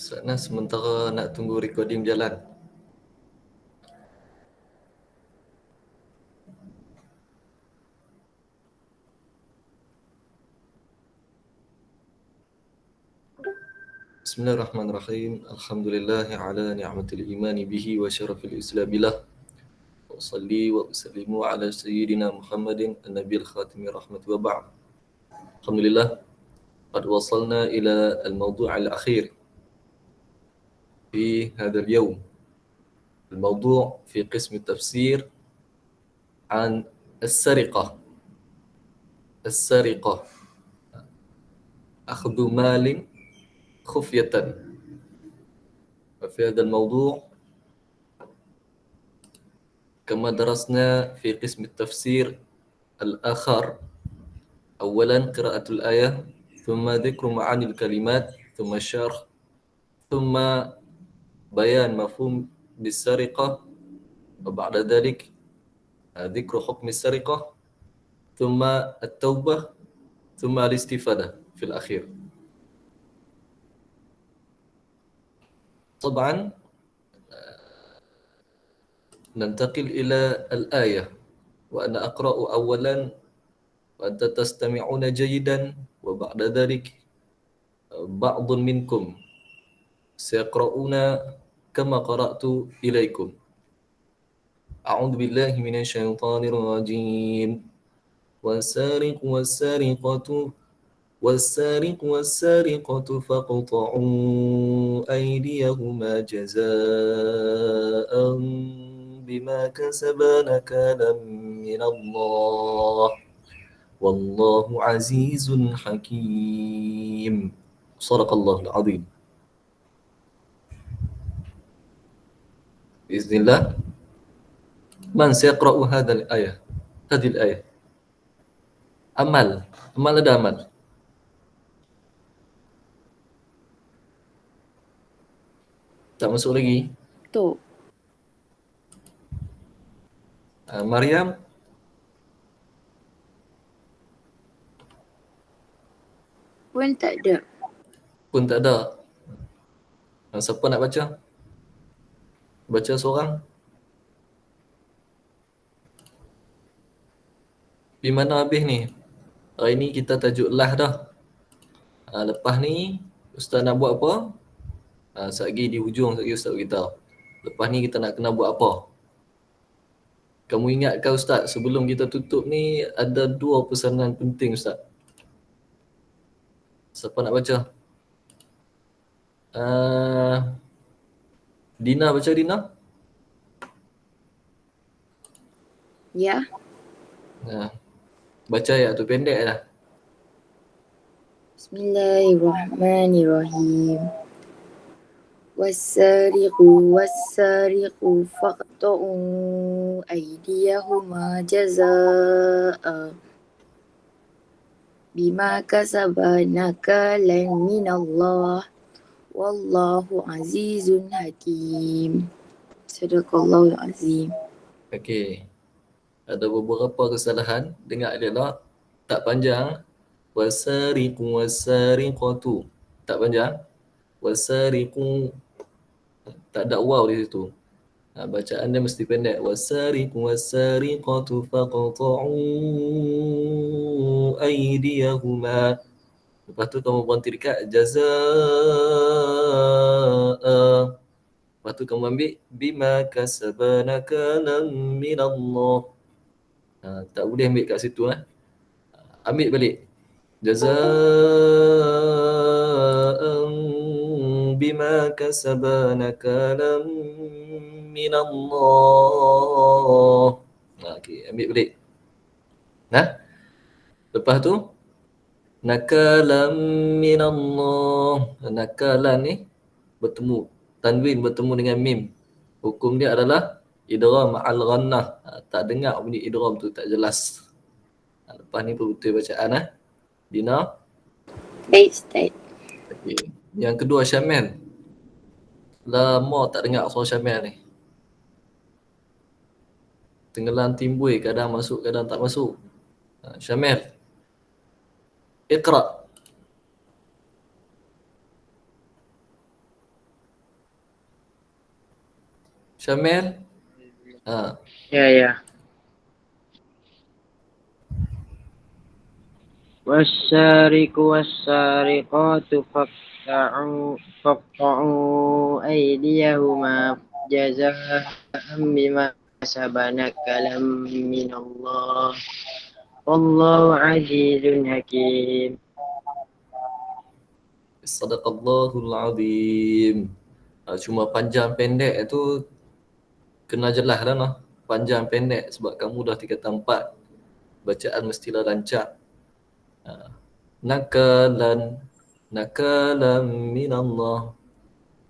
Sana sementara nak tunggu recording jalan. Bismillahirrahmanirrahim. Alhamdulillah ala ni'matil imani bihi wa syarafil islam billah. Wa salli wa usallimu ala sayyidina Muhammadin an-nabiyil khatimi rahmati wa ba'd. Alhamdulillah qad wasalna ila al-mawdu' al-akhir fi hadha al-yawm. الموضوع في قسم التفسير عن السرقة. السرقة أخذ مال خفية. وفي هذا الموضوع كما درسنا في قسم التفسير الآخر، أولا قراءة الآية، ثم ذكر معاني الكلمات، ثم الشرح، ثم بيان مفهوم بالسرقة، وبعد ذلك ذكر حكم السرقة، ثم التوبة، ثم الاستفادة في الأخير. طبعا ننتقل إلى الآية، وأنا أقرأ أولا وأنت تستمعون جيدا، وبعد ذلك بعض منكم سيقرؤون كما قرأت إليكم. أعوذ بالله من الشيطان الرجيم. والسارق والسارقة فاقطعوا أيديهما جزاء بما كسبا نكالا من الله والله عزيز حكيم. صدق الله العظيم. بإذن الله من سيقرأ هذه الآية؟ Amal ada amal. Tak masuk lagi? Tu. Maryam? Pun tak ada. Pun tak ada. Siapa nak baca? Baca seorang? Di mana habis ni? Hari ni kita tajuk lah dah. Lepas ni Ustaz nak buat apa? Sekejap di hujung Ustaz beritahu. Lepas ni kita nak kena buat apa? Kamu ingatkah Ustaz, sebelum kita tutup ni ada 2 pesanan penting Ustaz. Siapa nak baca? Dina baca, Dina? Ya. Baca ayat tu, pendek lah. Bismillahirrahmanirrahim. والسارق فاقطعوا أيديهما جزاء بما كسبا نكالا من الله والله عزيز حكيم. صدق الله العظيم. Okey. Ada beberapa kesalahan. Dengar elok, tak panjang. Wasariqatu. Tak panjang. Wasariqu. Tak ada waw di situ. Bacaan dia mesti pendek. Wasariqatu faqta'u aydiyahuma. Lepas tu kamu berhenti dekat jazaa. Lepas tu kamu ambil bima kasabana nakalan minallah. Tak boleh ambil kat situ. Ambil balik. Jazaan bima kasabana nakalan minallah. Okey, ambil balik. Lepas tu nakalan minallah. Nakalan ni bertemu, tanwin bertemu dengan mim. Hukum dia adalah idgham ma'al ghannah. Tak dengar bunyi idgham tu, tak jelas. Lepas ni betul bacaan. Dina? Baik, Ustaz. Okay. Yang kedua, Syamil. Lama tak dengar suara Syamil ni. Tenggelam timbul, kadang masuk, kadang tak masuk. Syamil. Iqra. Syamil? Ha. Ya. والسارق والسارقات فاقطعوا أيديهما جزاء بما كسبا نكالا من الله والله عزيز حكيم. Sadaqallahul azim. Cuma panjang pendek itu kena jelas dah noh. Panjang pendek sebab kamu dah 3 tempat. Bacaan mestilah rancak. Nakalan minallah.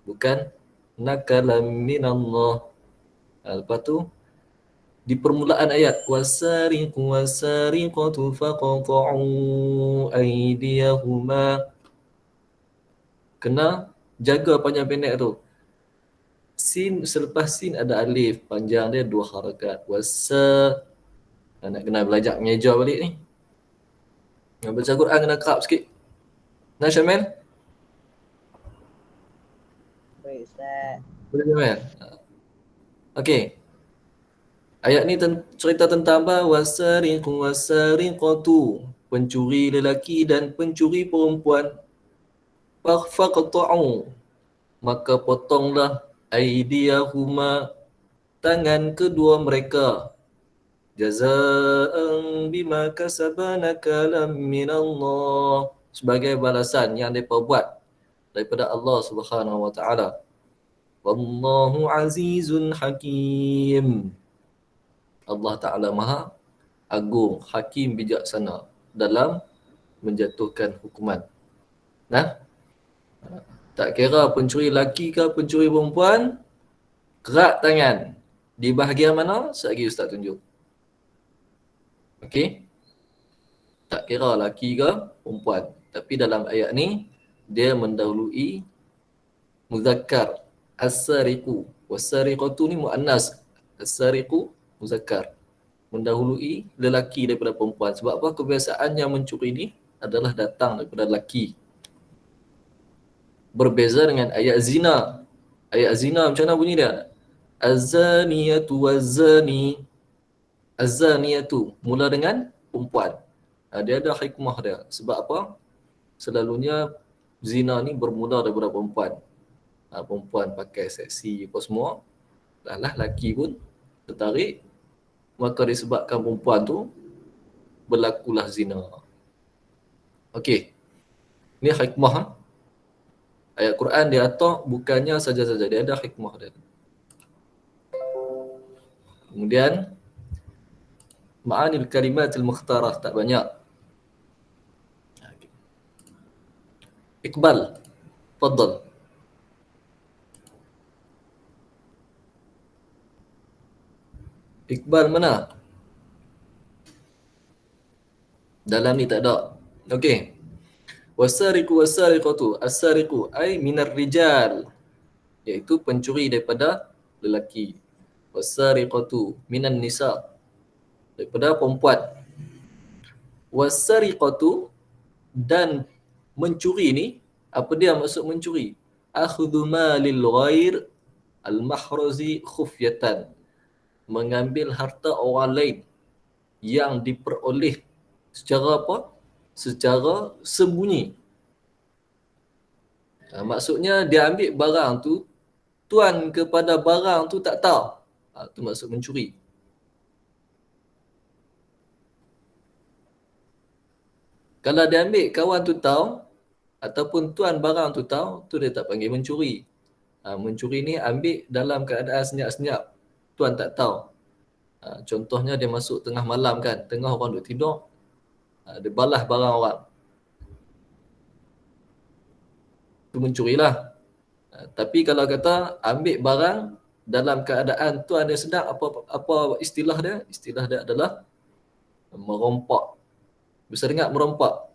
Bukan nakalan minallah. Lepas tu di permulaan ayat wasariqatu faqta'u aydiyahuma, kena jaga panjang pendek tu. Sin selepas sin ada alif, panjang dia 2 harakat. Nak kena belajar mengeja balik ni. Nak baca Quran kena kerap sikit. Nah Syamil? Baik Ustaz. Boleh Syamil? Okey. Ayat ni cerita tentang apa? Wasariqatu, pencuri lelaki dan pencuri perempuan. Faqta'u, maka potonglah aydiyahuma, tangan kedua mereka. Jazaan bima kasaba nakalam minallah, sebagai balasan yang mereka buat daripada Allah Subhanahu wa taala. Wallahu azizun hakim. Allah Ta'ala Maha Agung, Hakim, bijaksana dalam menjatuhkan hukuman. Nah, tak kira pencuri lelaki ke pencuri perempuan, kerat tangan. Di bahagian mana? Sekejap Ustaz tunjuk. Okey? Tak kira lelaki ke perempuan. Tapi dalam ayat ni, dia mendahului muzakkar. As-sariqu. Was-sariqatu ni mu'annas. As-sariqu muzakkar, mendahului lelaki daripada perempuan. Sebab apa? Kebiasaan yang mencuri ni adalah datang daripada lelaki. Berbeza dengan ayat zina. Ayat zina macam mana bunyi dia? Az-zaniyatu waz-zani. Az-zaniyatu mula dengan perempuan. Dia ada hikmah dia. Sebab apa? Selalunya zina ni bermula daripada perempuan. Perempuan pakai seksi apa semua. Lah lelaki pun tertarik, maka disebabkan perempuan tu berlakulah zina. Okey. Ni hikmah. Ayat Quran dia atas bukannya saja-saja, dia ada hikmah dia. Kemudian ma'anil kalimatil mukhtarah tak banyak. Iqbal, tafadhal. Iqbal mana? Dalam ni tak ada. Okey. Wasariqu wasariqatu. As-sariqu ay minar rijal, iaitu pencuri daripada lelaki. Wasariqatu minan nisa, daripada perempuan. Wasariqatu, dan mencuri ni, apa dia maksud mencuri? Akhdhu malil ghair al-mahruzi khufyatan, mengambil harta orang lain yang diperoleh secara apa? Secara sembunyi. Maksudnya dia ambil barang tu, tuan kepada barang tu tak tahu. Itu maksud mencuri. Kalau dia ambil kawan tu tahu, ataupun tuan barang tu tahu, tu dia tak panggil mencuri. Mencuri ni ambil dalam keadaan senyap-senyap, tuan tak tahu. Contohnya dia masuk tengah malam kan, tengah orang duduk tidur, dia balas barang orang. Itu mencurilah. Tapi kalau kata ambil barang dalam keadaan tuan dia sedang, apa istilah dia? Istilah dia adalah merompak. Bisa dengar merompak?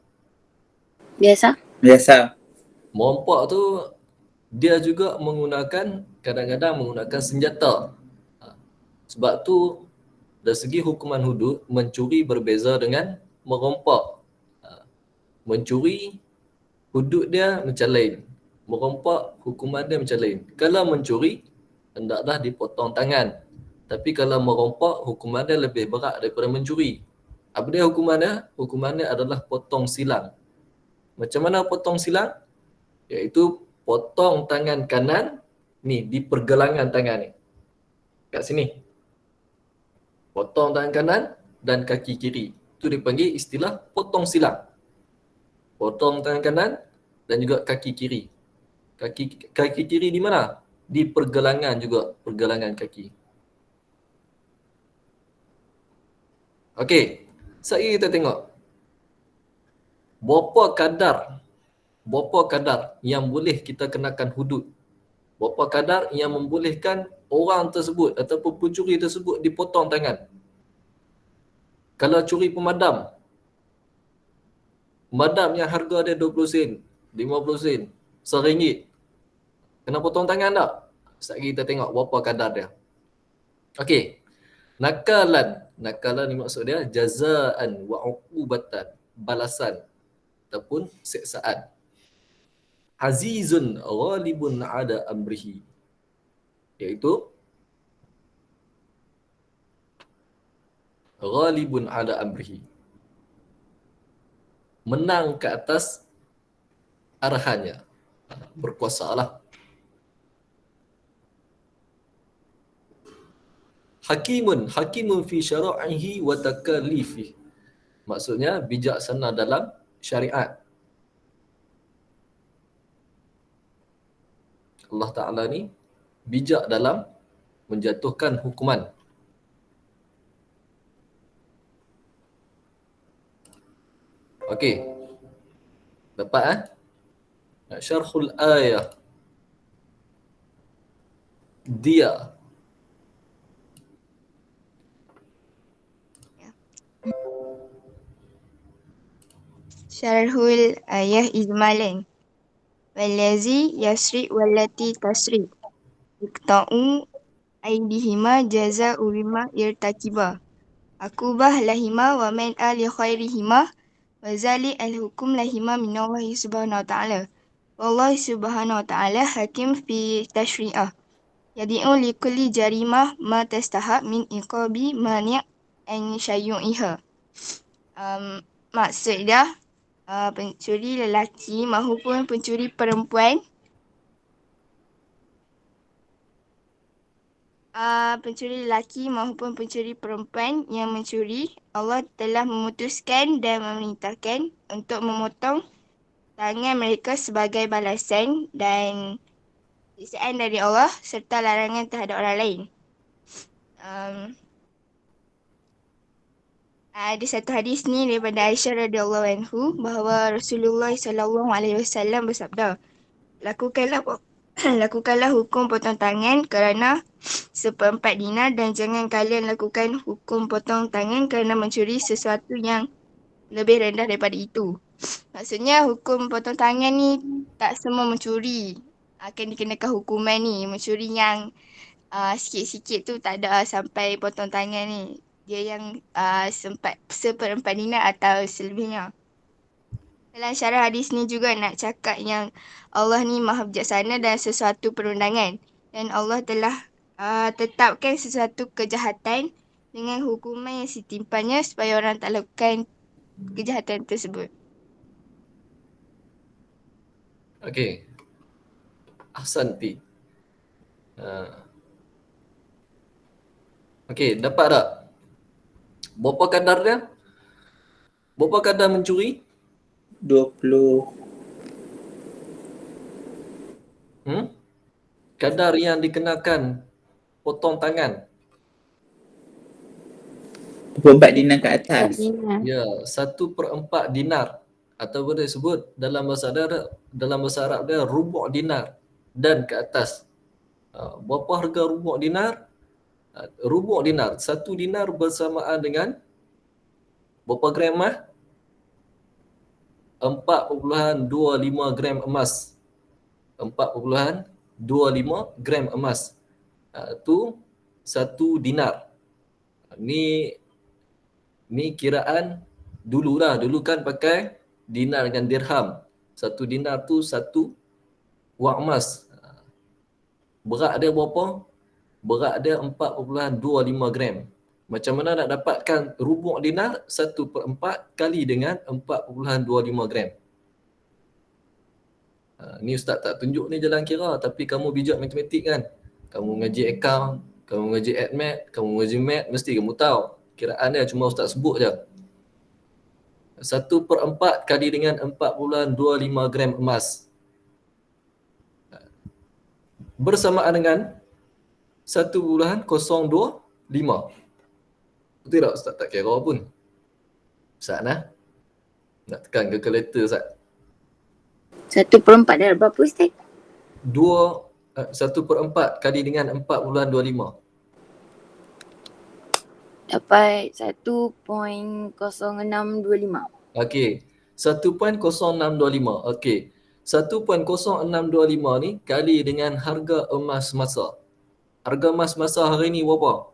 Biasa? Biasa. Merompak tu dia juga menggunakan, kadang-kadang menggunakan senjata. Sebab tu dari segi hukuman hudud, mencuri berbeza dengan merompak. Mencuri hudud dia macam lain. Merompak hukuman dia macam lain. Kalau mencuri, hendaklah dipotong tangan. Tapi kalau merompak, hukuman dia lebih berat daripada mencuri. Apa dia hukumannya? Hukumannya adalah potong silang. Macam mana potong silang? Iaitu potong tangan kanan ni di pergelangan tangan ni. Kat sini. Potong tangan kanan dan kaki kiri. Itu dipanggil istilah potong silang. Potong tangan kanan dan juga kaki kiri. Kaki kiri di mana? Di pergelangan juga, pergelangan kaki. Okey, sekali kita tengok. Berapa kadar yang boleh kita kenakan hudud? Berapa kadar yang membolehkan orang tersebut ataupun pencuri tersebut dipotong tangan? Kalau curi pemadam yang harga dia 20 sen, 50 sen, RM1, kena potong tangan tak? Sekejap kita tengok berapa kadar dia. Okey. Nakalan ni maksud dia jazaan wa uqubatan, balasan ataupun siksaan. Azizun ghalibun ada amrihi, iaitu ghalibun ala amrihi, menang ke atas arahannya, berkuasalah. Hakimun fi syara'ihi wa takalifi, maksudnya bijaksana dalam syariat. Allah Ta'ala ni bijak dalam menjatuhkan hukuman. Okey. Dapat syarhul ayah. Dia. Syarhul ayah ijmalan. Wallazi yasri wallati tasri. Iqta'u aidihima jaza'u bima irtakiba. Akubah lahima wa man ali khairihima. Wazali al-hukum lahima minallahi subhanahu wa ta'ala. Wallahu subhanahu wa ta'ala hakim fi tashri'ah. Yadi'u li kulli jarimah ma tastahab min iqabi mani' an syayu'iha. Maksud dia, pencuri lelaki maupun pencuri perempuan yang mencuri, Allah telah memutuskan dan memerintahkan untuk memotong tangan mereka sebagai balasan dan siksaan dari Allah serta larangan terhadap orang lain. Ada satu hadis ni daripada Aisyah radhiyallahu anhu bahawa Rasulullah sallallahu alaihi wasallam bersabda, lakukanlah hukum potong tangan kerana 1/4 dinar dan jangan kalian lakukan hukum potong tangan kerana mencuri sesuatu yang lebih rendah daripada itu. Maksudnya hukum potong tangan ni tak semua mencuri akan dikenakan hukuman ni. Mencuri yang sikit-sikit tu tak ada sampai potong tangan ni. Dia yang 1/4 dinar atau selebihnya. Dalam syarah hadis ni juga nak cakap yang Allah ni maha bijaksana dan sesuatu perundangan. Dan Allah telah tetapkan sesuatu kejahatan dengan hukuman yang setimpanya supaya orang tak lakukan kejahatan tersebut. Okey. Ahsanti. Okey, dapat tak? Berapa kadar dia? Berapa kadar mencuri? 20. Kadar yang dikenakan potong tangan. 24 dinar ke atas. Ya, 1/4 dinar. Atau boleh sebut dalam bahasa Arab dia rubu' dinar dan ke atas. Berapa harga rubu' dinar? Rubu' dinar, 1 dinar bersamaan dengan berapa gram emas? 4.25 gram emas. 4.25 gram emas. Itu 1 dinar. Ni kiraan dululah. Dulu kan pakai dinar dengan dirham. 1 dinar tu 1 wak emas. Berat dia berapa? berat dia 4.25 gram. Macam mana nak dapatkan rubu' dinar 1/4 kali dengan 4.25 gram? Ni Ustaz tak tunjuk ni jalan kira, tapi kamu bijak matematik kan? Kamu ngaji account, kamu ngaji admat, kamu ngaji mat, mesti kamu tahu. Kiraan dia cuma Ustaz sebut je. 1/4 kali dengan 4.25 gram emas bersamaan dengan 1.025. Betul tak Ustaz? Tak kira pun. Ustaz nak tekan kalkulator Ustaz. 1/4 darab berapa Ustaz? 1/4 kali dengan 4.25. Dapat 1.0625. Okey. 1.0625. Okey. 1.0625 ni kali dengan harga emas masa. Harga emas masa hari ni berapa?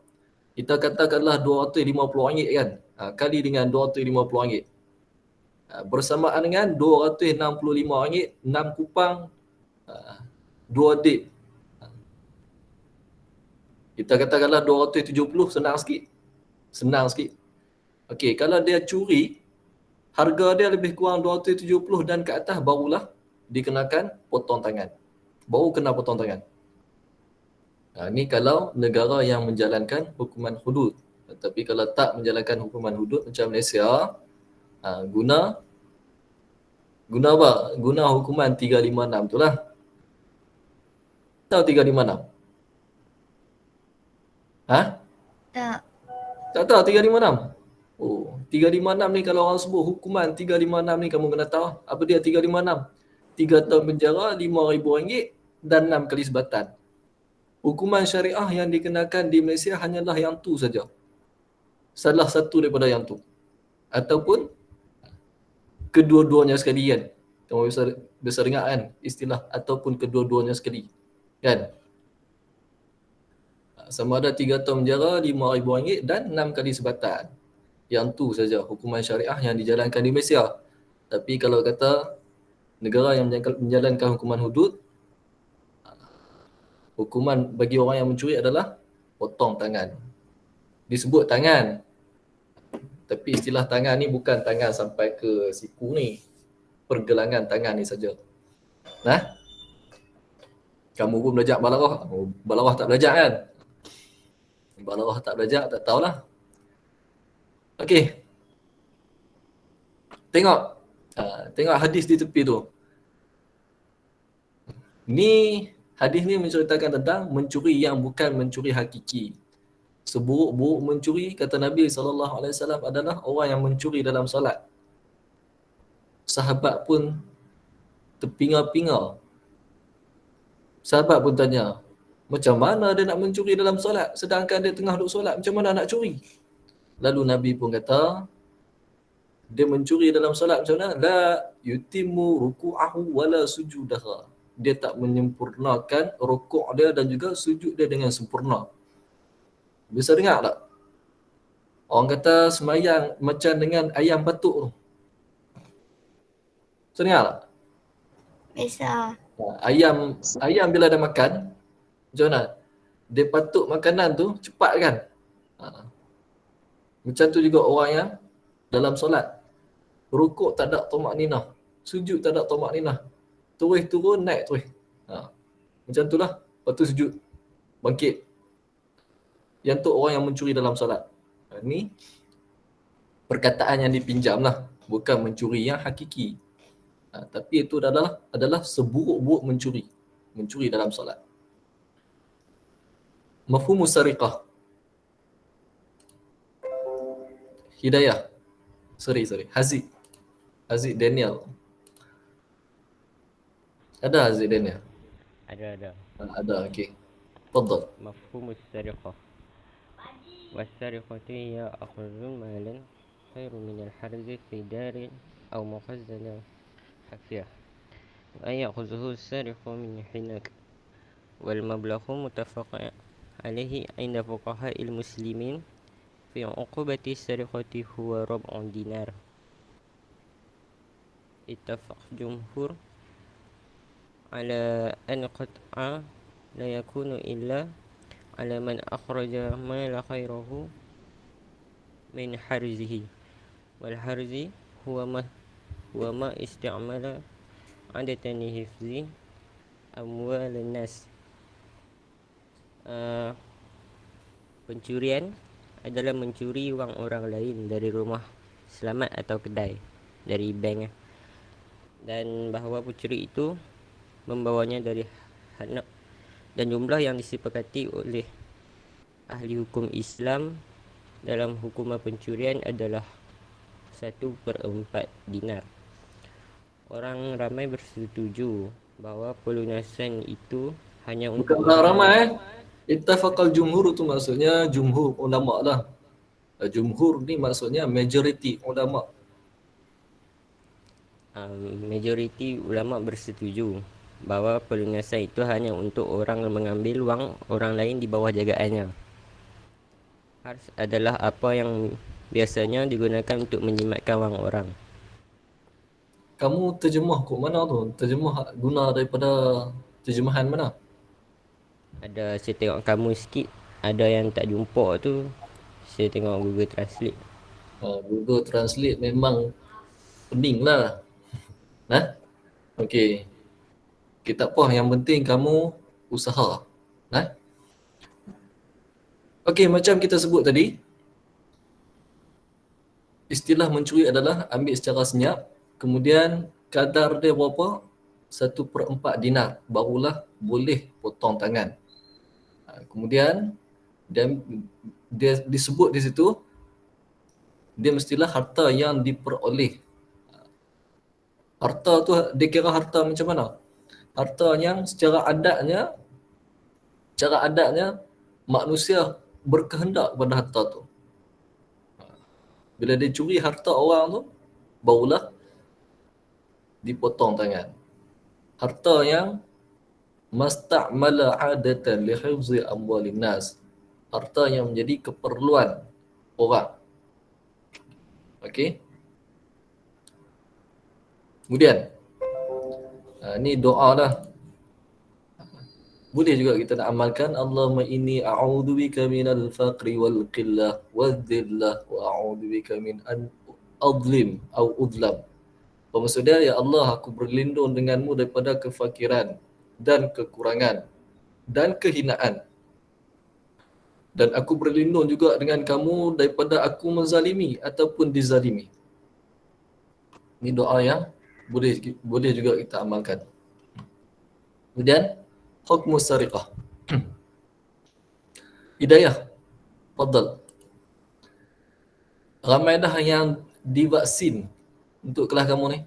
Kita katakanlah RM250 kan? Kali dengan RM250. Bersamaan dengan RM265, 6 kupang 2 dip. Kita katakanlah 270, senang sikit. Okey, kalau dia curi, harga dia lebih kurang 270 dan ke atas, barulah dikenakan potong tangan. Baru kena potong tangan. Ni kalau negara yang menjalankan hukuman hudud. Tapi kalau tak menjalankan hukuman hudud macam Malaysia, guna apa? Guna hukuman 356 tu lah. Tahu 356? Tak. Tak tahu 356? Oh, 356 ni kalau orang sebut hukuman 356 ni kamu kena tahu. Apa dia 356? 3 tahun penjara, RM5,000 dan 6 kali sebatan. Hukuman syariah yang dikenakan di Malaysia hanyalah yang tu saja. Salah satu daripada yang tu. Ataupun kedua-duanya sekali kan. Kamu biasa dengar kan istilah ataupun kedua-duanya sekali. Kan? Sama ada 3 tahun penjara, RM5,000 dan 6 kali sebatan. Yang tu saja hukuman syariah yang dijalankan di Malaysia. Tapi kalau kata negara yang menjalankan hukuman hudud, hukuman bagi orang yang mencuri adalah potong tangan. Disebut tangan. Tapi istilah tangan ni bukan tangan sampai ke siku ni. Pergelangan tangan ni saja. Kamu pun belajar balarah. Balarah tak belajar kan? Balarah tak belajar, tak tahulah. Okey. Tengok hadis di tepi tu. Hadis ni menceritakan tentang mencuri yang bukan mencuri hakiki. Seburuk-buruk mencuri, kata Nabi SAW, adalah orang yang mencuri dalam solat. Sahabat pun terpinga-pinga. Sahabat pun tanya, macam mana dia nak mencuri dalam solat? Sedangkan dia tengah duduk solat, macam mana nak curi? Lalu Nabi pun kata, dia mencuri dalam solat macam mana? La yutimmu ruku'ahu wala sujudaha. Dia tak menyempurnakan rukuk dia dan juga sujud dia dengan sempurna. Bisa dengar tak? Orang kata semayang macam dengan ayam batuk tu. Bisa dengar tak? Bisa. Ayam bila dah makan, macam mana? Dia patuk makanan tu cepat kan? Macam tu juga orang yang dalam solat. Rukuk tak ada tamak-ninah. Sujud tak ada tamak-ninah. Terus turun, naik terus. Macam tu lah. Lepas tu sujud. Bangkit. Yang tu orang yang mencuri dalam solat. Ni perkataan yang dipinjam lah. Bukan mencuri yang hakiki. Tapi itu adalah seburuk-buruk mencuri. Mencuri dalam solat. Mafhumus sariqah. Hidayah. Sorry. Haziq Daniel. Ada Haziq Daniel? Ada. Ada, okey. Tafadhal. مفهوم السرقة والسرقة هي أخذ مالا خير من الحرز في دار أو مخزن خفية أن يأخذه السارق من حينك والمبلغ متفق عليه عند فقهاء المسلمين في عقوبة السرقة هو ربع دينار اتفق جمهور على أن قطع لا يكون إلا على من أخرج مال خيره من حرزه والحرز هو ما استعمل عادة لحفظ أموال الناس. Pencurian adalah mencuri wang orang lain dari rumah selamat atau kedai, dari bank. Dan bahawa pencuri itu membawanya dari hanap, dan jumlah yang disepakati oleh ahli hukum Islam dalam hukuman pencurian adalah 1/4 dinar. Orang ramai bersetuju bahawa pelunasan itu hanya untuk Bukan orang ramai. Ittafaqal jumhur tu maksudnya jumhur ulama lah. Jumhur ni maksudnya majority ulama. Majoriti ulama bersetuju bahawa pelunasan itu hanya untuk orang mengambil wang orang lain di bawah jagaannya. Harz adalah apa yang biasanya digunakan untuk menjimatkan wang orang. Kamu terjemah kok mana tu? Terjemah guna daripada terjemahan mana? Ada saya tengok kamu sikit, ada yang tak jumpa tu saya tengok Google Translate. Google Translate memang pening lah. Okey. Okay, tak apa. Yang penting kamu usaha. Okey, macam kita sebut tadi, istilah mencuri adalah ambil secara senyap, kemudian kadar dia berapa? 1/4 dinar, barulah boleh potong tangan. Kemudian dia disebut di situ, dia mestilah harta yang diperoleh. Harta tu dia kira harta macam mana? Harta yang secara adatnya manusia berkehendak pada harta tu. Bila dia curi harta orang tu, barulah dipotong tangan. Harta yang masta'mala adatan li hifzi amwalin nas. Harta yang menjadi keperluan orang. Okey. Kemudian ni doa dah. Boleh juga kita nak amalkan, Allahumma inni a'udzubika minal faqri wal qillah wadh-dhillah wa a'udzubika min an adlim au udlam. Maksudnya, ya Allah, aku berlindung denganmu daripada kefakiran dan kekurangan dan kehinaan. Dan aku berlindung juga dengan kamu daripada aku menzalimi ataupun dizalimi. Ini doa yang boleh juga kita amalkan. Kemudian hukmus sariqah. Hidayah, fadal. Ramai dah yang divaksin untuk kelas kamu ni.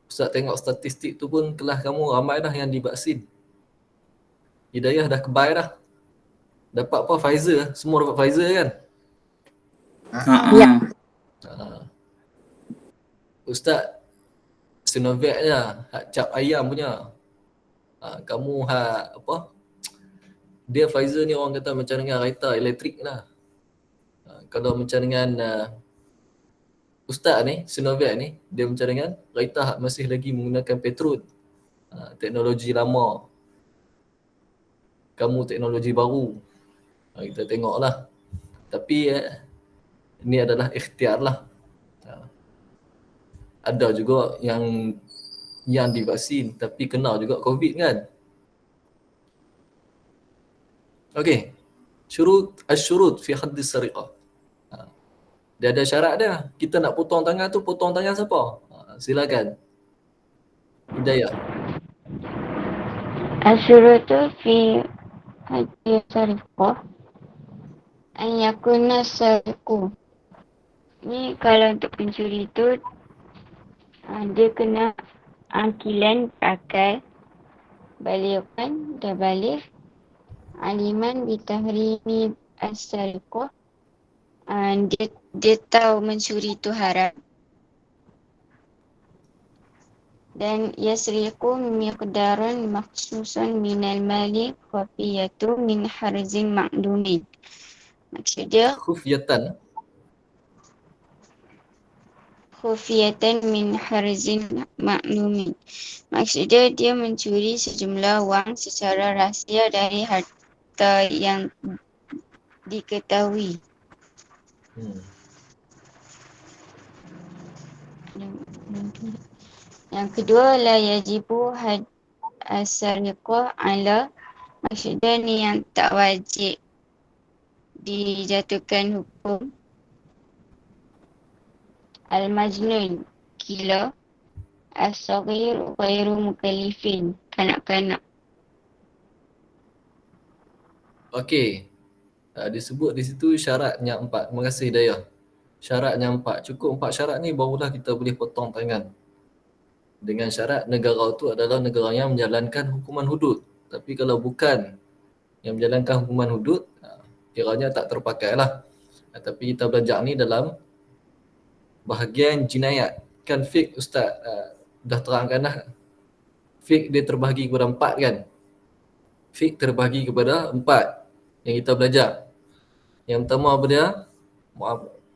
Ustaz tengok statistik tu pun kelas kamu ramai dah yang divaksin. Hidayah dah kebai dah. Dapat apa? Pfizer. Semua dapat Pfizer kan? Ya. Ustaz Sinovac je, hak cap ayam punya. Kamu hak apa? Dia Pfizer ni orang kata macam dengan kereta elektrik lah. Kalau macam dengan Ustaz ni, Sinovac ni, dia macam dengan kereta hak masih lagi menggunakan petrol. Teknologi lama. Kamu teknologi baru. Kita tengoklah. Tapi ini adalah ikhtiar lah. Ada juga yang divaksin tapi kena juga COVID kan. Okey. Asyurut fi haddis sariqah. Dia ada syarat dia. Kita nak potong tangan tu, potong tangan siapa? Silakan. Hidayah. Asyurutu fi haddis sariqah an yakuna sariqu. Ni kalau untuk pencuri tu dia kena akilan akal, balighan dah balik, aliman bitahrimi as-sariqah, dia tahu mencuri itu haram, dan yasriqu miqdaran makhsusan minal mali khafiyatu min harzin ma'lumin. Maksudnya Khufyatan. khufiyatan min harzin maksudnya dia mencuri sejumlah wang secara rahsia dari fakta yang diketahui. Yang kedua, la yajibu as-sariqah ala, maksudnya ni yang tak wajib dijatuhkan hukum. Al-majnun, gila. As-saghir ghairu mukallifin, kanak-kanak. Okey. Disebut di situ syaratnya 4. Terima kasih Dayah. Syaratnya 4. Cukup 4 syarat ni barulah kita boleh potong tangan. Dengan syarat negara tu adalah negara yang menjalankan hukuman hudud. Tapi kalau bukan yang menjalankan hukuman hudud, kiranya tak terpakai lah. Tapi kita belajar ni dalam bahagian jinayat. Kan fiqh Ustaz dah terangkan dah. Fiqh dia terbahagi kepada 4 kan. Fiqh terbahagi kepada 4 yang kita belajar. Yang pertama apa dia?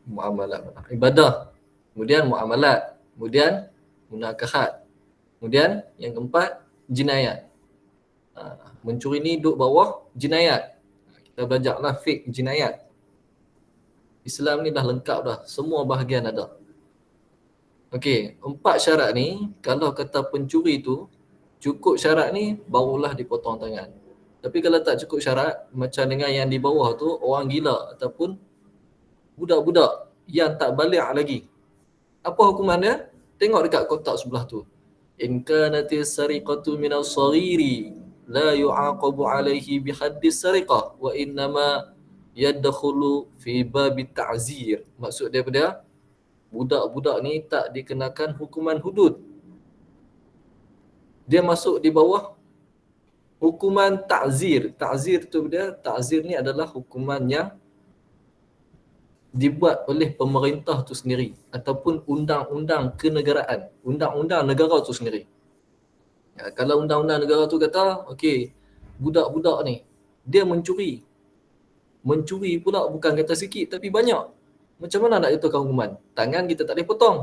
Muamalat, ibadah. Kemudian muamalat. Kemudian munakahat. Kemudian yang keempat, jinayat. Mencuri ni duduk bawah jinayat. Kita belajarlah fiqh jinayat. Islam ni dah lengkap dah. Semua bahagian ada. Okey, 4 syarat ni, kalau kata pencuri tu cukup syarat ni, barulah dipotong tangan. Tapi kalau tak cukup syarat, macam dengan yang di bawah tu, orang gila ataupun budak-budak yang tak balik lagi. Apa hukuman dia? Tengok dekat kotak sebelah tu. In kanatis sariqatu minas saghiri la yu'aqabu alaihi bihaddis sariqah wa innama yadkhulu fi babit ta'zir. Maksud daripada budak-budak ni tak dikenakan hukuman hudud. Dia masuk di bawah hukuman ta'zir. Ta'zir tu dia, ta'zir ni adalah hukuman yang dibuat oleh pemerintah tu sendiri ataupun undang-undang kenegaraan, undang-undang negara tu sendiri. Kalau undang-undang negara tu kata, okey, budak-budak ni dia mencuri. Mencuri pula bukan kata sikit tapi banyak. Macam mana nak jatuhkan hukuman? Tangan kita tak boleh potong.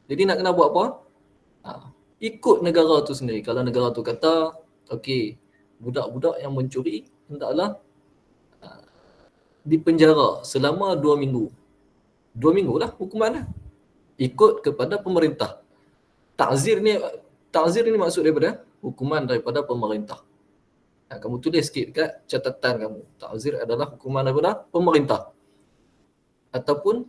Jadi nak kena buat apa? Ikut negara tu sendiri. Kalau negara tu kata, okey, budak-budak yang mencuri hendaklah dipenjara selama 2 minggu. 2 minggu lah hukumannya. Ikut kepada pemerintah. Ta'zir ni maksud daripada hukuman daripada pemerintah. Kamu tulis sikit dekat catatan kamu. Ta'zir adalah hukuman daripada pemerintah. Ataupun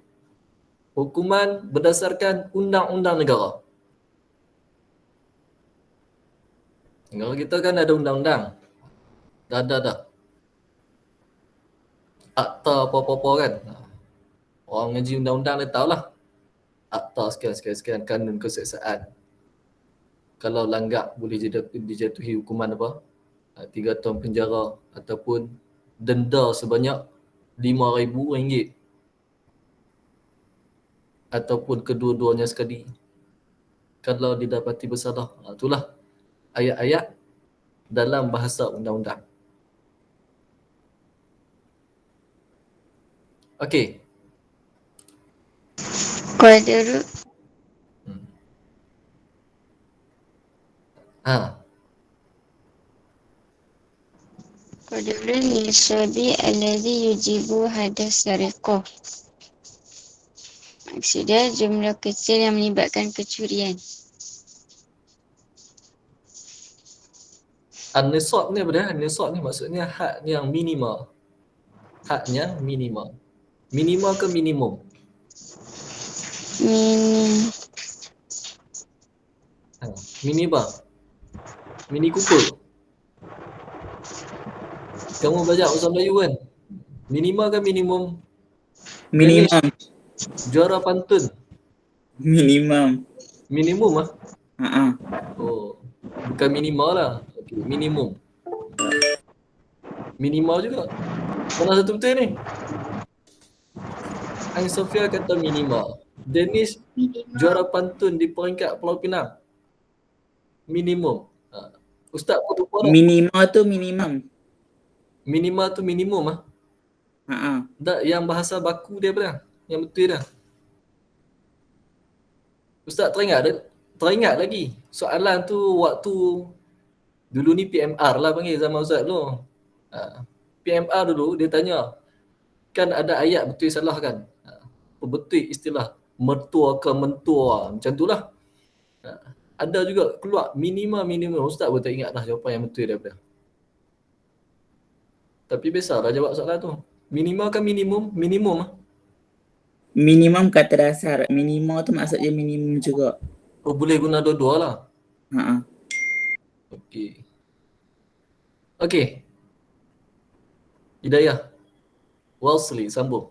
hukuman berdasarkan undang-undang negara. Negara kita kan ada undang-undang. Dah. Akta apa-apa kan. Orang ngaji undang-undang dia tahulah. Akta sekian, kanun keseksaan. Kalau langgar boleh dijatuhi hukuman apa? 3 tahun penjara ataupun denda sebanyak RM5,000 ataupun kedua-duanya sekali kalau didapati bersalah. Itulah ayat-ayat dalam bahasa undang-undang. Okey. Qadru Qadrul nisabi alladhi yujibu hadas sariqah. Maksudnya jumlah kecil yang melibatkan kecurian. An-nisab ni apa dia? An-nisab ni maksudnya had yang minima. Hadnya minima. Minima ke minimum? Mini bar. Mini Cooper. Kamu belajar bahasa Melayu kan? Minima ke minimum? Minimum. Juara pantun. Minimum. Minimum ah? Oh. Bukan minimal lah. Okay, minimum. Minimal juga. Mana satu betul ni? Ain Sofia kata minimal. Dennis juara pantun di peringkat Pulau Pinang. Minimum. Ustaz pun lupa dah. Minima tu minimum. Minimal tu minimum ah. Tak, yang bahasa baku dia apa dah? Yang betul dah. Ustaz teringat lagi. Soalan tu waktu dulu ni PMR lah panggil zaman Ustaz dulu. PMR dulu dia tanya, kan ada ayat betul salah kan? Betul istilah mertua ke mentua, macam tu lah. Ada juga keluar minima. Ustaz pun tak ingat dah jawapan yang betul daripada. Tapi biasalah jawab soalan tu. Minima kan minimum? Minimum lah. Minimum kata dasar. Minima tu maksudnya minimum juga. Oh, boleh guna dua-dua lah. Ha. Okey. Hidayah. Walsli, sambung.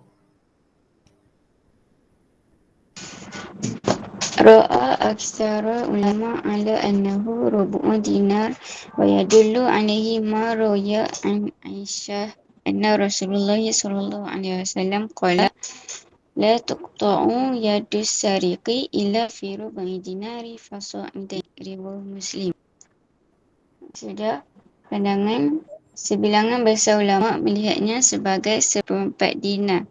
Ra'a aksara ulama ala annahu rubu'u dinar wa yadullu alaihi ma roya an Aisyah anna Rasulullah sallallahu alaihi wasallam qala la tuqta'u yadus sariqi illa fi rubu'i dinari fasa'idan, riwayat Muslim. Sudah, pandangan sebilangan besar ulama melihatnya sebagai seperempat dinar.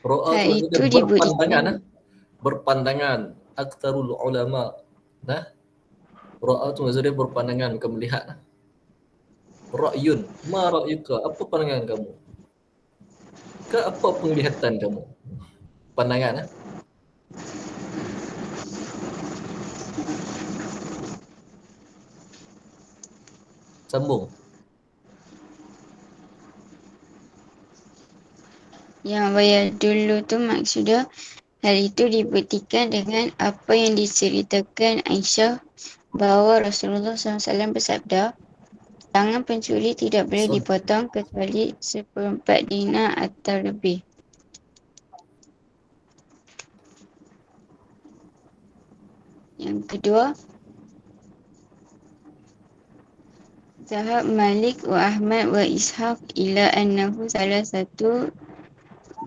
Ra'a Hal tu itu maksudnya berpandangan. dibuktikan Berpandangan. Aktarul ulama. Ra'a tu maksudnya berpandangan, bukan melihat. Ra'yun. Ma ra'yuka? Apa pandangan kamu? Ke apa penglihatan kamu? Pandangan. Sambung. yang bayar dulu tu maksudnya hal itu dibuktikan dengan apa yang diceritakan Aisyah bahawa Rasulullah SAW bersabda, tangan pencuri tidak boleh dipotong kecuali seperempat dinar atau lebih. Yang kedua, Zahab Malik wa Ahmad wa Ishaq ila annahu salah satu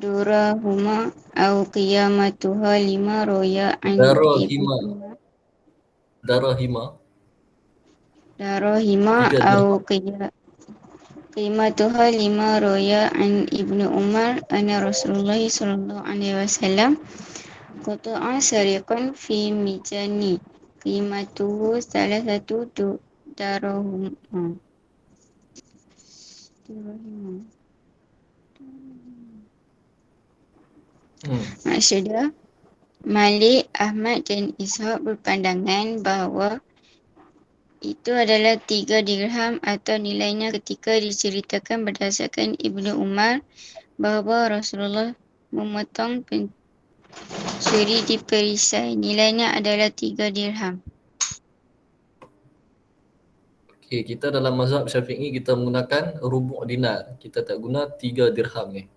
durahuma au qiyamatuha lima roya an Darahima. ibn darahima au qiyamatuha lima roya an ibnu Umar anna Rasulullah sallallahu alaihi wasallam qata'a sariqan fi mijani qiyamatuhu salah satu darahima. Maksudnya, Malik, Ahmad dan Ishaq berpandangan bahawa itu adalah 3 dirham atau nilainya ketika diceritakan berdasarkan Ibnu Umar bahawa Rasulullah memotong pencuri di perisai. Nilainya adalah 3 dirham. Okey, kita dalam mazhab Syafi'i kita menggunakan rubu' dinar. Kita tak guna 3 dirham ni.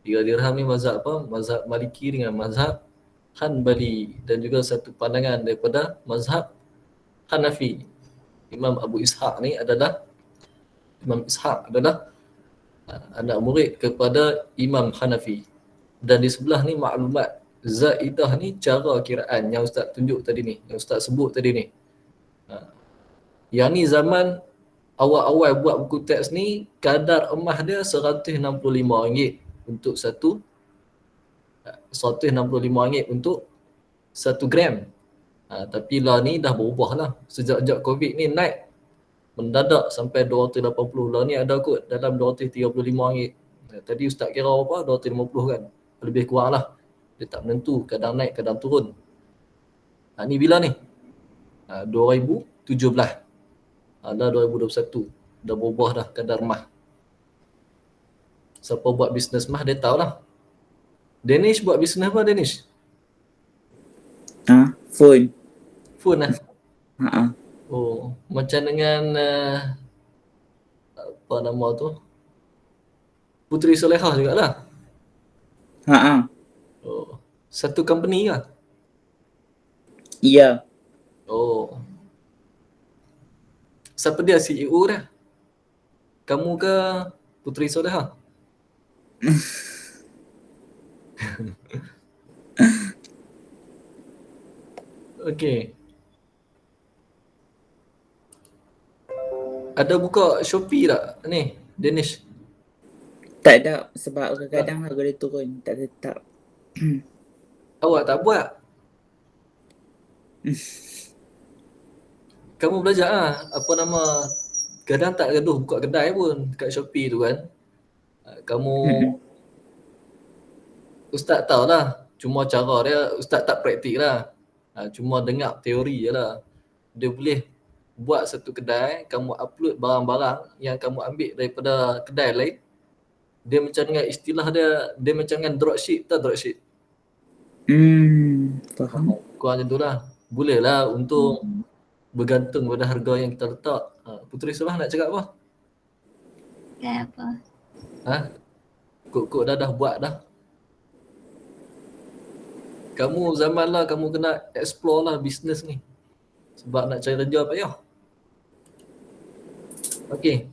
3 dirham ni mazhab apa? Mazhab Maliki dengan mazhab Hanbali dan juga satu pandangan daripada mazhab Hanafi. Imam Ishaq adalah anak murid kepada Imam Hanafi. Dan di sebelah ni maklumat zaidah ni cara kiraan yang Ustaz tunjuk tadi ni, yang Ustaz sebut tadi ni. Yang ni zaman awal-awal buat buku teks ni, kadar emas dia RM165 untuk RM165 untuk 1 gram. Tapi lah ni dah berubah lah. Sejak Covid ni naik mendadak sampai 280. Lah ni ada kot dalam RM235. Tadi Ustaz kira apa? 250 kan? Lebih kurang lah. Dia tak menentu, kadang naik, kadang turun. Ni bila ni? 2017. Dah 2021. Dah berubah dah kadar mah. Siapa buat bisnes mah dia tahulah. Danish buat bisnes apa Danish? Phone. Phone lah. Ha. Oh, macam dengan apa nama tu? Puteri Solehah jugalah. Ha. Oh, satu company ke? Ya. Oh. Siapa dia CEO dah? Kamu ke Puteri Solehah? Okey. Ada buka Shopee tak ni, Danish? Tak ada sebab kadang-kadang harga dia turun, tak tetap. Awak tak buat? Kamu belajar apa nama kadang tak gaduh buka kedai pun kat Shopee tu kan. Kamu Ustaz tahu lah, cuma cara dia Ustaz tak praktik lah. Cuma dengar teori je lah. Dia boleh buat satu kedai, kamu upload barang-barang yang kamu ambil daripada kedai lain. Dia macam dengan istilah dia macam dengan dropship, tahu dropship? Faham. Kurang macam tu lah. Boleh lah untuk bergantung pada harga yang kita letak. Puteri Surah nak cakap apa? Tak apa. Kok dah buat dah. Kamu zaman lah kamu kena explore lah bisnes ni. Sebab nak cari kerja payah. Okay.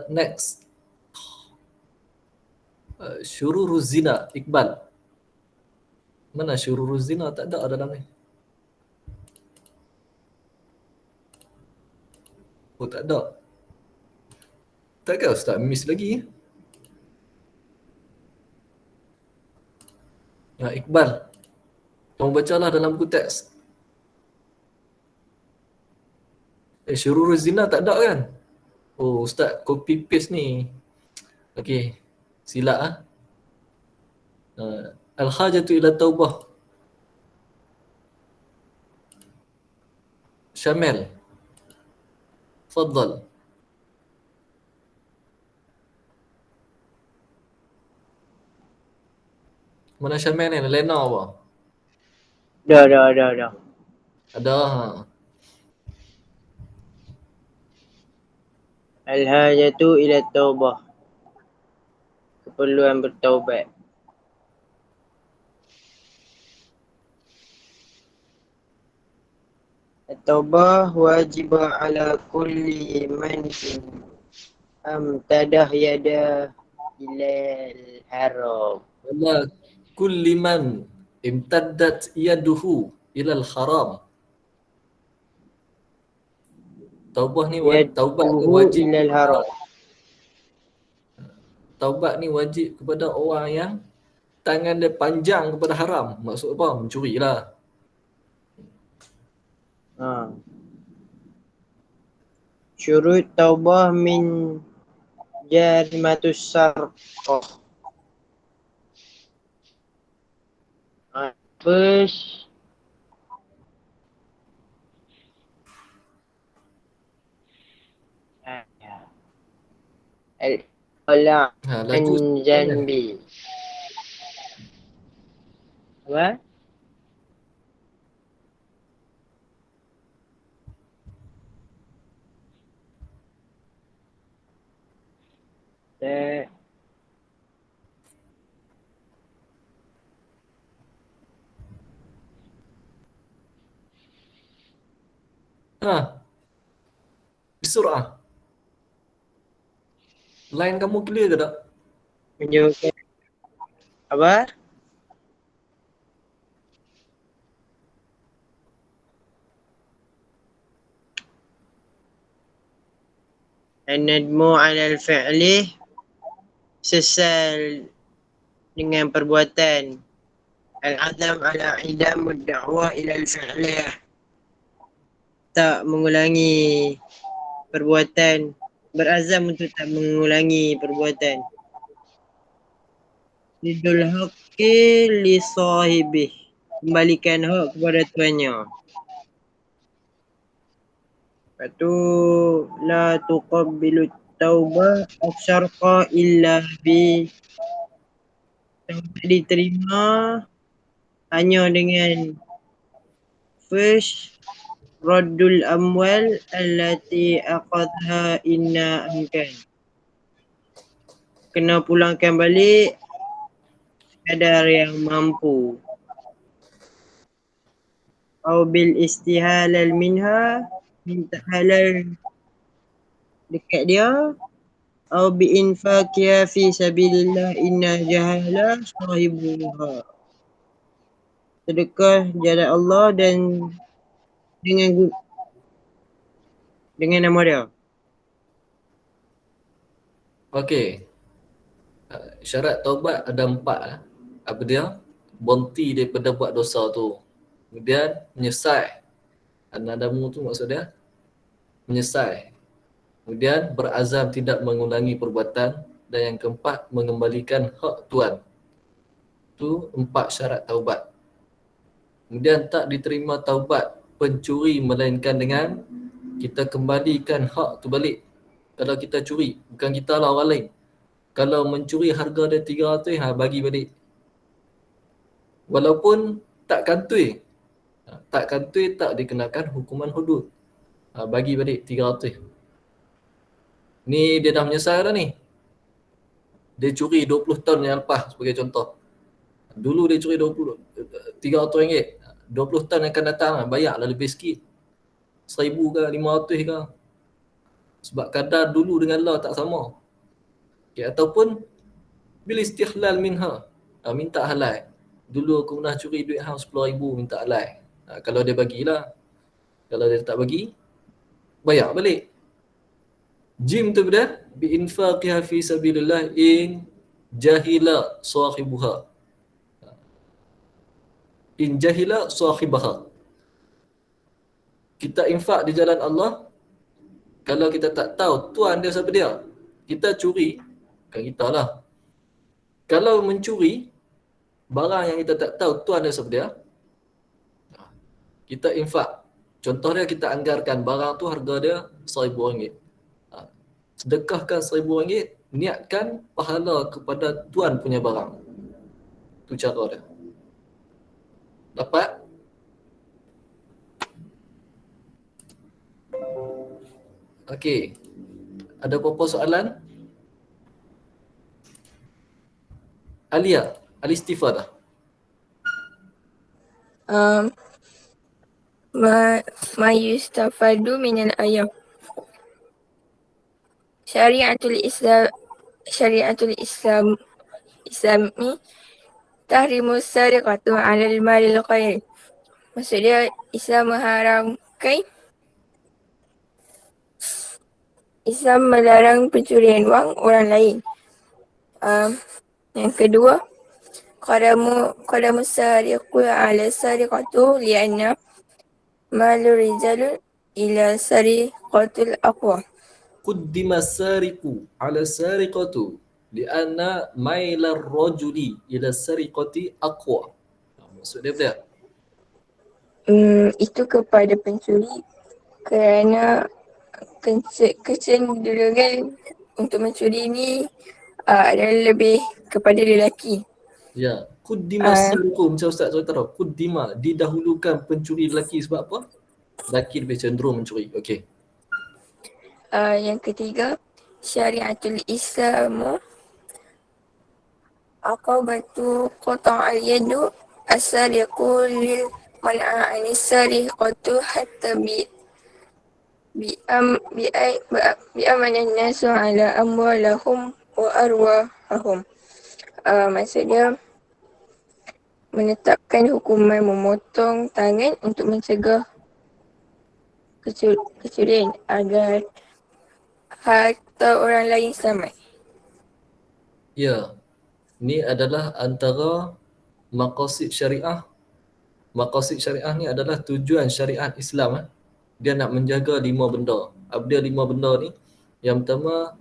Next. Syururuz zina, Iqbal. Mana syururuz zina? Tak ada dalam ni. Oh tak ada. Takkan Ustaz miss lagi? Ya Iqbal. Kamu bacalah dalam buku teks. Syururuz zina tak ada kan? Oh Ustaz copy paste ni. Okey. Silap Al-hajatu ila taubah. Syamil. Tafadhal. Mana Syamil ni? Lena apa? Dah. Ada. Al-hajatu ila taubah. Keperluan bertaubat. At-taubah wajibah ala kulli man amtadah yada ilal haram. Wala kulli man imtaddat yaduhu ilal haram. Taubah ni taubat ni Yaduhu wajib. ilal haram. Taubat ni wajib kepada orang yang tangan dia panjang kepada haram. Maksud apa? Mencuri lah. Syurut taubah min jarimatus sarqah. First, al-qala' Lagu an janbi. Apa? Bisur'ah. Line kamu clear ke tak? Menjawabkan apa? An-nadmu 'ala al-fi'li, sesal dengan perbuatan. Al-'azam 'ala idam ad-da'wah ila al-fi'liyah, tak mengulangi perbuatan, berazam untuk tak mengulangi perbuatan. Lidul haqqi li sahibih, kembalikan hak kepada tuannya. Lepas tu la tuqabbilu taubah asyarqa illa bi, taubat diterima hanya dengan first raddul amwal allati aqadha inna amkan, kena pulangkan balik sekadar yang mampu. Au bil istihalal minha, minta halal dekat dia. Au bi infaqiha fi sabilillah inna jahala sahibuha, sedekah jalan Allah dan dengan nama dia. Okey. Syarat taubat ada 4. Apa dia? Berhenti daripada buat dosa tu. Kemudian menyesal. An-nadamu tu maksud dia menyesal. Kemudian berazam tidak mengulangi perbuatan. Dan yang keempat, mengembalikan hak tuan. Itu 4 syarat taubat. Kemudian tak diterima taubat pencuri melainkan dengan kita kembalikan hak tu balik. Kalau kita curi, bukan kita lah, orang lain. Kalau mencuri harga dia 300, bagi balik. Walaupun tak kantoi. Tak kantoi tak dikenakan hukuman hudud. Bagi balik 300. Ni dia dah menyesal dah ni. Dia curi 20 tahun yang lepas sebagai contoh. Dulu dia curi 300 ringgit. 20 tahun yang akan datang bayarlah lebih sikit. 1,000 ke 500 ke. Sebab kadar dulu dengan Allah tak sama. Okay, ataupun bil istihlal minha. Minta halal. Dulu aku pernah curi duit hang 10,000, minta halal. Kalau dia bagilah. Kalau dia tak bagi, bayar balik. Jim tu benda bi infaqiha fi sabilillah in jahila sahibuha. In jahila sahibaha. Kita infak di jalan Allah, kalau kita tak tahu tuan dia siapa dia, kita curi, bukan kita lah. Kalau mencuri barang yang kita tak tahu tuan dia siapa dia, kita infak. Contoh dia, kita anggarkan barang tu harga dia RM1,000. Sedekahkan RM1,000, niatkan pahala kepada tuan punya barang. Itu cara dia. Dapat? Okey. Ada apa-apa soalan? Alia, al-istifadah. Ma yustafadu minal ayat. Syariatul Islami tahrimus sariqatu 'alal malil ghairi. Maksudnya Islam melarang pencurian wang orang lain. Yang kedua, qadamu sariqu 'ala sariqatu li'anna malu rijalu ila sariqatul aqwa. Quddima sariqu 'ala sariqatu li'anna maila ar-rajuli ila sariqati aqwa. Maksud dia apa? Itu kepada pencuri kerana kecenderungan untuk mencuri ni adalah lebih kepada lelaki. Ya, Quddima sariqu, macam Ustaz tahu. Quddima, didahulukan pencuri lelaki sebab apa? Lelaki lebih cenderung mencuri. Okey. Yang ketiga, syariatul Islamu aqabatu qata'al yadu as-sariqu lil man'a anis-sariqatu hatta bi amanan nasu ala amwalahum wa arwahahum. Maksudnya menetapkan hukuman memotong tangan untuk mencegah kecurian agar harta orang lain selamat. Ya, ni adalah antara maqasid syariah. Maqasid syariah ni adalah tujuan syariat Islam. Dia nak menjaga 5 benda. Apa dia 5 benda ni? Yang pertama,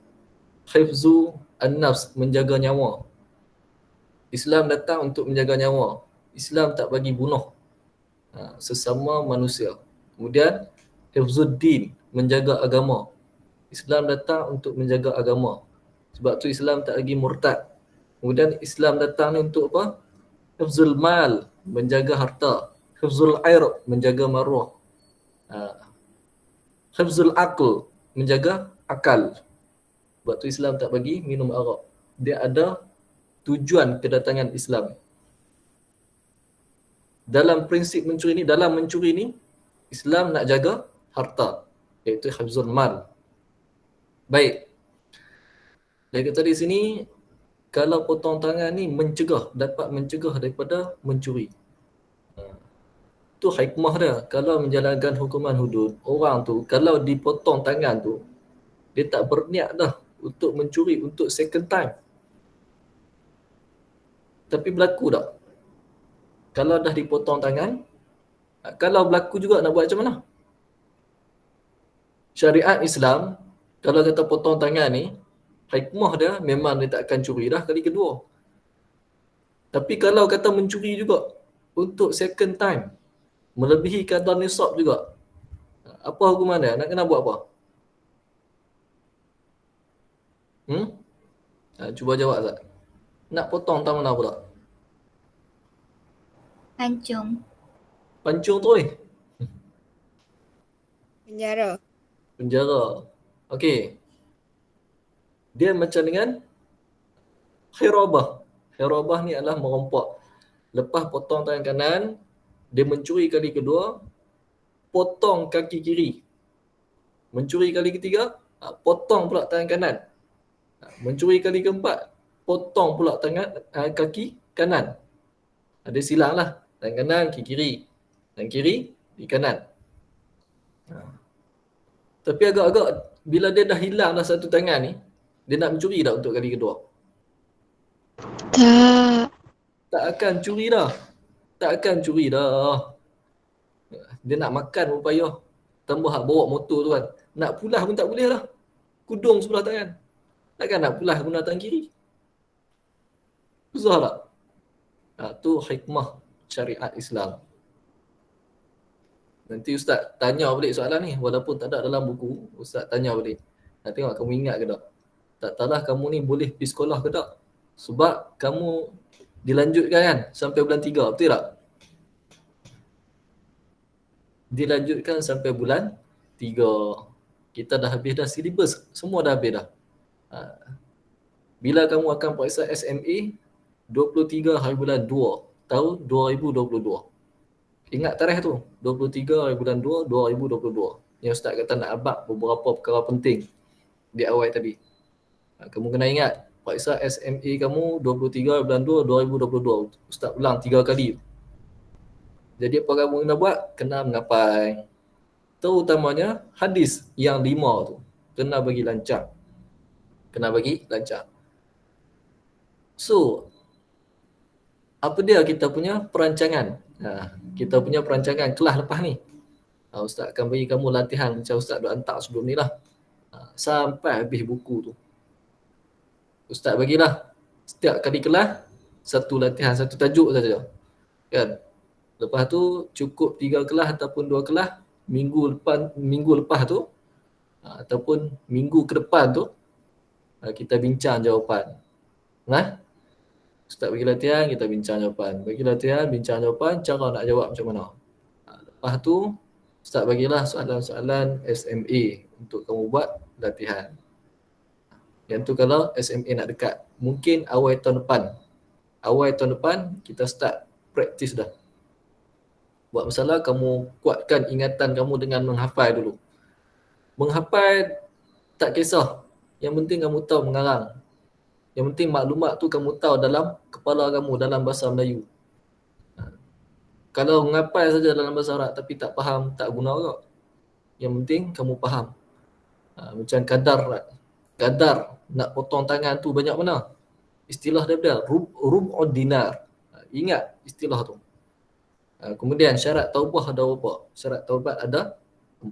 hifzu an-nafs, menjaga nyawa. Islam datang untuk menjaga nyawa. Islam tak bagi bunuh sesama manusia. Kemudian, hifzuddin, menjaga agama. Islam datang untuk menjaga agama. Sebab tu Islam tak lagi murtad. Kemudian Islam datang ni untuk apa? Hifzul mal, menjaga harta. Hifzul irq, menjaga maruah. Hifzul aql, menjaga akal. Sebab tu Islam tak bagi minum arak. Dia ada tujuan kedatangan Islam. Dalam prinsip mencuri ni, dalam mencuri ni, Islam nak jaga harta, iaitu hifzul mal. Baik. Dari kata di sini, kalau potong tangan ni dapat mencegah daripada mencuri. Tu hikmah dia. Kalau menjalankan hukuman hudud, orang tu kalau dipotong tangan tu, dia tak berniat dah untuk mencuri untuk second time. Tapi berlaku tak? Kalau dah dipotong tangan, kalau berlaku juga nak buat macam mana? syariat Islam, kalau kata potong tangan ni, hikmah dia memang dia tak akan curi dah kali kedua. Tapi kalau kata mencuri juga untuk second time, melebihi kadar nisab juga, apa hukuman dia? Nak kena buat apa? Cuba jawab Zat. Nak potong tangan mana pula? Pancung. Pancung tu Penjara. penjara. Okey. Dia macam dengan khirabah. Khirabah ni adalah merompak. Lepas potong tangan kanan, dia mencuri kali kedua, potong kaki kiri. Mencuri kali ketiga, potong pula tangan kanan. Mencuri kali keempat, potong pula kaki kanan. Dia silang lah. Tangan kanan, kaki kiri. Tangan kiri, di kanan. Tapi agak-agak bila dia dah hilang dah satu tangan ni, dia nak mencuri dah untuk kali kedua? Tak. Tak akan curi dah. Tak akan curi dah. Dia nak makan pun payah. Tambah hak bawa motor tu kan. Nak pulas pun tak boleh lah. Kudung sebelah tangan. Takkan nak pulas guna tangan kiri? Susah tak? Tu hikmah syariat Islam. Nanti Ustaz tanya balik soalan ni. Walaupun tak ada dalam buku, Ustaz tanya balik. Nak tengok kamu ingat ke tak? Tak tahulah kamu ni boleh pergi sekolah ke tak? Sebab kamu dilanjutkan kan sampai bulan 3, betul tak? Dilanjutkan sampai bulan 3. Kita dah habis dah silibus, semua dah habis dah. Bila kamu akan periksa SMA 23 hari bulan 2 tahun 2022. Ingat tarikh tu, 23 hari bulan 2 2022. Yang Ustaz kata nak abang beberapa perkara penting di awal tadi. Kamu kena ingat, periksa SMA kamu 23 bulan 2 2022. Ustaz ulang 3 kali. Jadi apa kamu kena buat? Kena mengapai. Terutamanya hadis yang 5 tu. Kena bagi lancar. Kena bagi lancar. So, apa dia kita punya perancangan? Kita punya perancangan kelas lepas ni. Ustaz akan bagi kamu latihan macam Ustaz dah hantar sebelum ni lah. Sampai habis buku tu. Ustaz bagilah setiap kali kelas satu latihan, satu tajuk saja. Kan? Lepas tu cukup 3 kelas ataupun 2 kelas minggu lepas tu ataupun minggu ke depan tu kita bincang jawapan. Ustaz bagi latihan, kita bincang jawapan. Bagi latihan, bincang jawapan, cara nak jawab macam mana. Lepas tu Ustaz bagilah soalan-soalan SMA untuk kamu buat latihan. Yang tu kalau SMA nak dekat. Mungkin awal tahun depan. Awal tahun depan kita start praktis dah. Buat masalah kamu kuatkan ingatan kamu dengan menghafal dulu. Menghafal tak kisah. Yang penting kamu tahu mengarang. Yang penting maklumat tu kamu tahu dalam kepala kamu dalam bahasa Melayu. Kalau menghafal saja dalam bahasa Arab tapi tak faham, tak guna juga. Yang penting kamu faham. Macam kadar nak potong tangan tu banyak mana? Istilah dia rub'ud dinar. Ingat istilah tu. Kemudian syarat taubah ada berapa? Syarat taubat ada 4.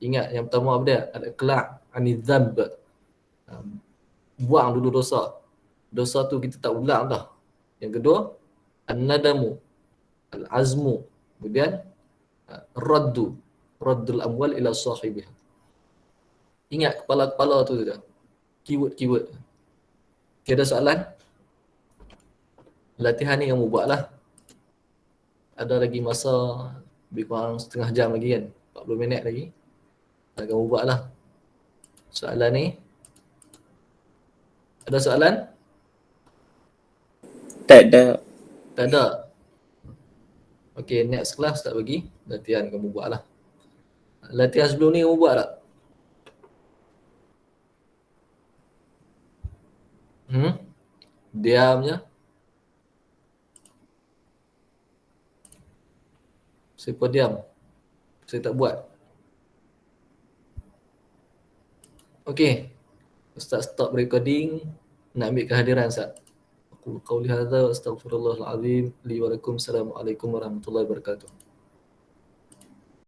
Ingat yang pertama apa dia? Al-iqla' anidz dzamb. Buang dulu dosa. Dosa tu kita tak ulang dah. Yang kedua, an-nadamu, al-azmu. Kemudian raddul amwal ila sahibiha. Ingat kepala-kepala tu saja. Keyword. Tiada soalan? Latihan ni kamu buatlah. Ada lagi masa lebih kurang setengah jam lagi kan. 40 minit lagi. Kamu buatlah. Soalan ni. Ada soalan? Tak ada. Tak ada. Okay, next class tak bagi. Latihan kamu buatlah. Latihan sebelum ni kamu buat tak? Diamnya. Siapa diam? Saya tak buat. Okay. Ustaz stop recording. Nak ambil kehadiran Ustaz. Aku qauli hadza astaghfirullahal azim li wa lakum. Assalamualaikum warahmatullahi wabarakatuh.